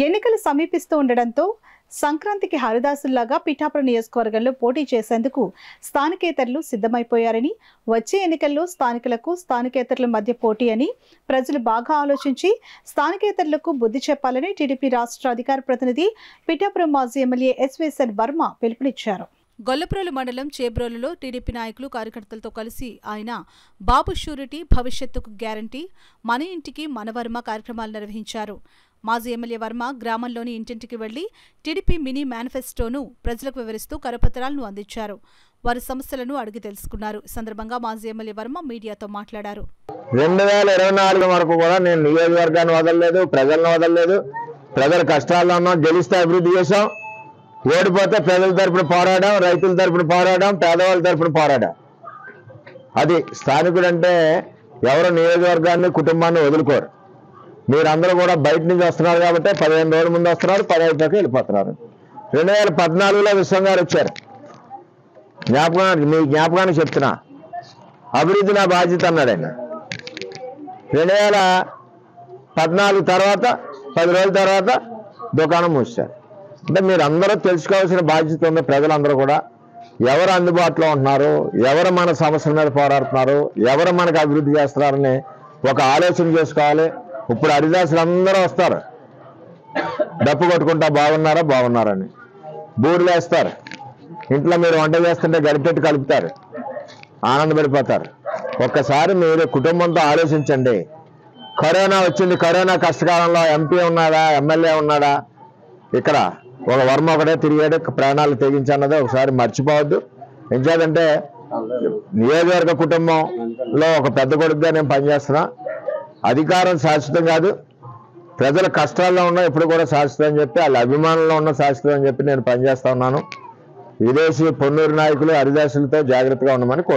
ఎన్నికలు సమీపిస్తూ ఉండడంతో సంక్రాంతికి హరిదాసుల్లాగా పిఠాపురం నియోజకవర్గంలో పోటీ చేసేందుకు స్థానికేతరులు సిద్ధమైపోయారని, వచ్చే ఎన్నికల్లో స్థానికులకు స్థానికేతరుల మధ్య పోటీ అని ప్రజలు బాగా ఆలోచించి స్థానికేతరులకు బుద్ధి చెప్పాలని టీడీపీ రాష్ట్ర అధికార ప్రతినిధి పిఠాపురం మాజీ ఎమ్మెల్యే ఎస్వీఎస్ఎన్ వర్మ పిలుపునిచ్చారు. గొల్లప్రోలు మండలం చేబ్రోలులో టీడీపీ నాయకులు కార్యకర్తలతో కలిసి ఆయన బాబు షూరిటీ భవిష్యత్తుకు గ్యారంటీ మన ఇంటికి మన వర్మ కార్యక్రమాలు నిర్వహించారు. మాజీ ఎమ్మెల్యే వర్మ గ్రామంలోని ఇంటింటికి వెళ్లి టీడీపీ మినీ మేనిఫెస్టోను ప్రజలకు వివరిస్తూ కరపత్రాలను అందించారు. వారి సమస్యలను అడిగి తెలుసుకున్నారు. ఈ సందర్భంగా మాజీ ఎమ్మెల్యే వర్మ మీడియాతో మాట్లాడారు. 2024 వరకు కూడా నేను నియోజకవర్గాన్ని వదలలేదు, ప్రజలను వదలలేదు. ప్రజల కష్టాల్లో ఉన్నాం, గెలిస్తే అభివృద్ధి చేశాం, ఓడిపోతే ప్రజల తరపున పోరాడాం, రైతుల తరపున పోరాడాం, పేదవాళ్ళ తరపున పోరాడాం. అది స్థానికుడు అంటే ఎవరు నియోజకవర్గాన్ని కుటుంబాన్ని వదులుకోరు. మీరందరూ కూడా బయట నుంచి వస్తున్నారు కాబట్టి 15 రోజుల ముందు వస్తున్నారు, 15 వెళ్ళిపోతున్నారు. 2014లో విశ్వం గారు వచ్చారు. మీ జ్ఞాపకానికి చెప్తున్నా, అభివృద్ధి నా బాధ్యత అన్నాడు ఆయన. 2014 తర్వాత 10 రోజుల తర్వాత దుకాణం మూసారు. అంటే మీరు అందరూ తెలుసుకోవాల్సిన బాధ్యత ఉంది. ప్రజలందరూ కూడా ఎవరు అందుబాటులో ఉంటున్నారు, ఎవరు మన సమస్యల మీద పోరాడుతున్నారు, ఎవరు మనకు అభివృద్ధి చేస్తున్నారని ఒక ఆలోచన చేసుకోవాలి. ఇప్పుడు హరిదాసులు అందరూ వస్తారు, డప్పు కొట్టుకుంటా బాగున్నారని బూర్లు వేస్తారు. ఇంట్లో మీరు వంట చేస్తుంటే గడిపెట్టి కలుపుతారు, ఆనందపడిపోతారు. ఒక్కసారి మీరు కుటుంబంతో ఆలోచించండి. కరోనా వచ్చింది, కరోనా కష్టకాలంలో ఎంపీ ఉన్నాడా, ఎమ్మెల్యే ఉన్నాడా? ఇక్కడ ఒక వర్మ ఒకటే తిరిగాడు, ప్రాణాలు తెగించన్నది ఒకసారి మర్చిపోవద్దు. ఎందుకంటే నియోజకవర్గ కుటుంబంలో ఒక పెద్ద కొడుకుగా నేను పనిచేస్తున్నా. అధికారం శాశ్వతం కాదు, ప్రజల కష్టాల్లో ఉన్న ఎప్పుడు కూడా శాశ్వతం అని చెప్పి, వాళ్ళ అభిమానంలో ఉన్న శాశ్వతం అని చెప్పి నేను పనిచేస్తా ఉన్నాను. విదేశీ పొన్నూరు నాయకులు హరిదాసులతో జాగ్రత్తగా ఉండమని